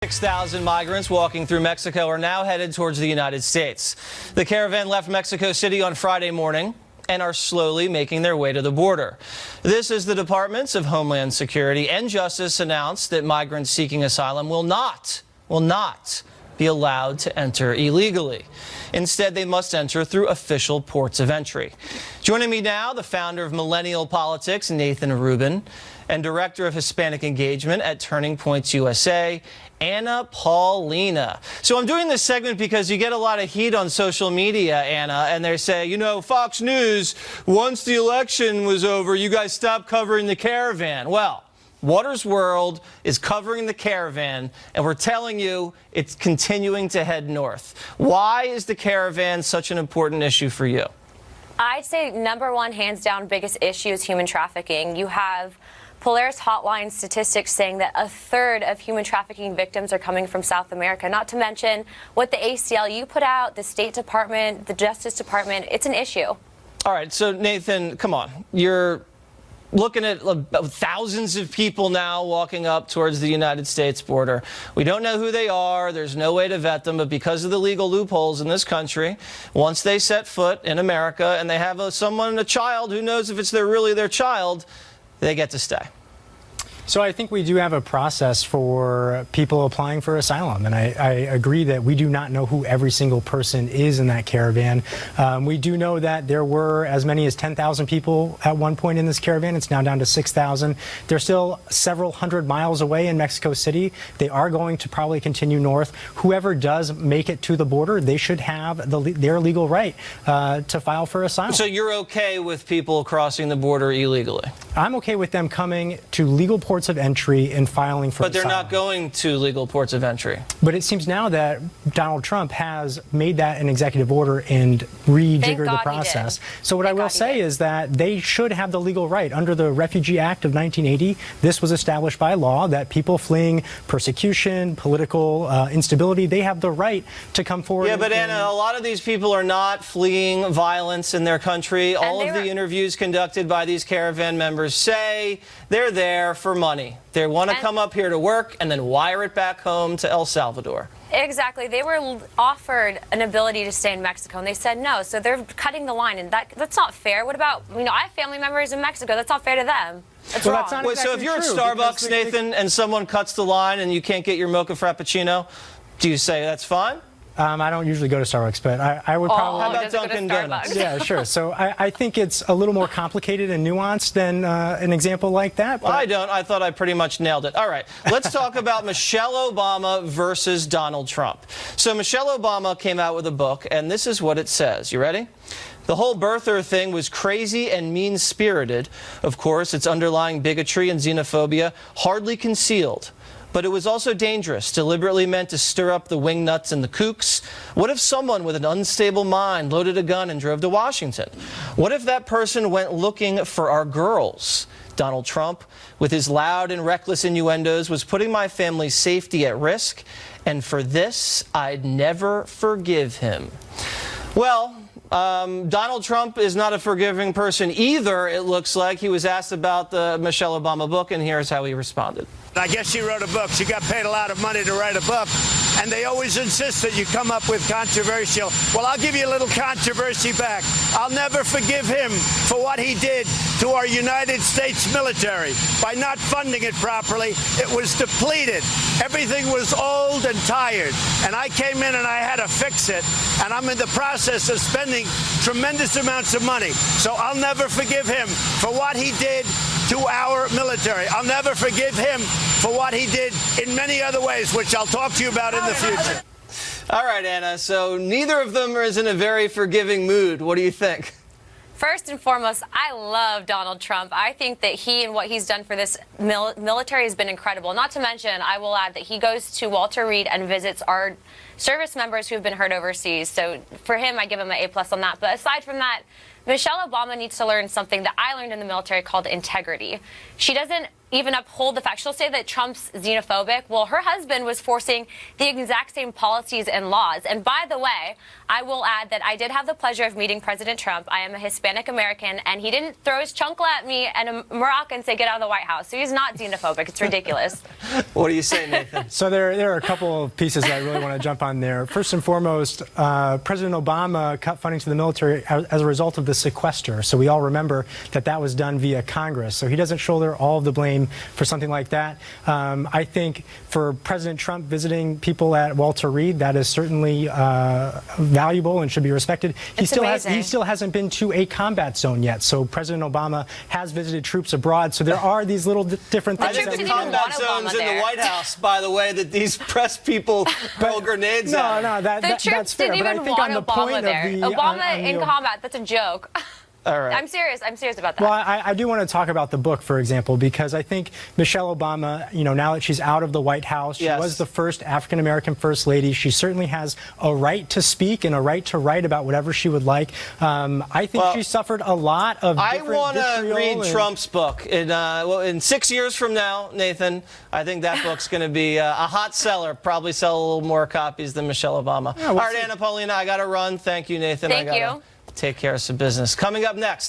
6,000 migrants walking through Mexico are now headed towards the United States. The caravan left Mexico City on Friday morning and are slowly making their way to the border. This is the Departments of Homeland Security and Justice announced that migrants seeking asylum will not be allowed to enter illegally. Instead, they must enter through official ports of entry. Joining me now, the founder of Millennial Politics, Nathan Rubin, and Director of Hispanic Engagement at Turning Points USA, Anna Paulina. So I'm doing this segment because you get a lot of heat on social media, Anna, and they say, you know, Fox News, once the election was over, you guys stopped covering the caravan. Well, Water's World is covering the caravan, and we're telling you it's continuing to head north. Why is the caravan such an important issue for you? I'd say number one, hands down, biggest issue is human trafficking. You have Polaris Hotline statistics saying that a third of human trafficking victims are coming from South America, not to mention what the ACLU put out, the State Department, the Justice Department. It's an issue. All right, so Nathan, come on. You're looking at thousands of people now walking up towards the United States border. We don't know who they are. There's no way to vet them. But because of the legal loopholes in this country, once they set foot in America and they have a child who knows if it's really their child, they get to stay. So I think we do have a process for people applying for asylum, and I agree that we do not know who every single person is in that caravan. We do know that there were as many as 10,000 people at one point in this caravan. It's now down to 6,000. They're still several hundred miles away in Mexico City. They are going to probably continue north. Whoever does make it to the border, they should have their legal right to file for asylum. So you're okay with people crossing the border illegally? I'm okay with them coming to legal ports of entry and filing for asylum. But they're asylum. not going to legal ports of entry. But it seems now that Donald Trump has made that an executive order and rejiggered the process. So what I will say is that they should have the legal right. Under the Refugee Act of 1980, this was established by law that people fleeing persecution, political instability, they have the right to come forward. Yeah, but Anna, a lot of these people are not fleeing violence in their country. All of the interviews conducted by these caravan members say they're there for money. They want to come up here to work and then wire it back home to El Salvador. Exactly. They were offered an ability to stay in Mexico, and they said no. So they're cutting the line, and that's not fair. What about, I have family members in Mexico. That's not fair to them. That's wrong. That's not exactly so if you're true, at Starbucks, Nathan, and someone cuts the line and you can't get your mocha frappuccino, do you say that's fine? I don't usually go to Starbucks, but I would probably... How about Dunkin' Donuts? Yeah, sure. So I think it's a little more complicated and nuanced than an example like that. Well, I don't. I thought I pretty much nailed it. All right. Let's talk about Michelle Obama versus Donald Trump. So Michelle Obama came out with a book, and this is what it says. You ready? The whole birther thing was crazy and mean-spirited. Of course, its underlying bigotry and xenophobia hardly concealed. But it was also dangerous, deliberately meant to stir up the wingnuts and the kooks. What if someone with an unstable mind loaded a gun and drove to Washington? What if that person went looking for our girls? Donald Trump, with his loud and reckless innuendos, was putting my family's safety at risk, and for this, I'd never forgive him. Well, Donald Trump is not a forgiving person either, it looks like. He was asked about the Michelle Obama book, and here's how he responded. I guess she wrote a book. She got paid a lot of money to write a book, and they always insist that you come up with controversial. Well, I'll give you a little controversy back. I'll never forgive him for what he did to our United States military. By not funding it properly, it was depleted. Everything was old and tired, and I came in and I had to fix it, and I'm in the process of spending tremendous amounts of money. So I'll never forgive him for what he did to our military. I'll never forgive him for what he did in many other ways, which I'll talk to you about in the future. All right, Anna, so neither of them is in a very forgiving mood. What do you think? First and foremost, I love Donald Trump. I think that he and what he's done for this military has been incredible. Not to mention, I will add that he goes to Walter Reed and visits our service members who have been hurt overseas. So for him, I give him an A+ on that. But aside from that, Michelle Obama needs to learn something that I learned in the military called integrity. She doesn't even uphold the fact. She'll say that Trump's xenophobic. Well, her husband was forcing the exact same policies and laws. And by the way, I will add that I did have the pleasure of meeting President Trump. I am a Hispanic American, and he didn't throw his chancla at me and a maraca and say, get out of the White House. So he's not xenophobic. It's ridiculous. What do you say, Nathan? So there are a couple of pieces that I really want to jump on there. First and foremost, President Obama cut funding to the military as a result of the sequester. So we all remember that was done via Congress. So he doesn't shoulder all of the blame for something like that. I think for President Trump visiting people at Walter Reed, that is certainly valuable and should be respected. He still hasn't been to a combat zone yet. So President Obama has visited troops abroad. So there are these little different things. I think the combat zone's in the White House, by the way, that these press people hurl grenades at. No, the troops didn't even want Obama there. Obama in combat, that's a joke. All right. I'm serious about that. Well, I do want to talk about the book, for example, because I think Michelle Obama, now that she's out of the White House, she was the first African-American first lady. She certainly has a right to speak and a right to write about whatever she would like. I think she suffered a lot of I want to read Trump's book. In 6 years from now, Nathan, I think that book's going to be a hot seller, probably sell a little more copies than Michelle Obama. Yeah, All right, Anna, Paulina, I got to run. Thank you, Nathan. Thank you. Take care of some business. Coming up next.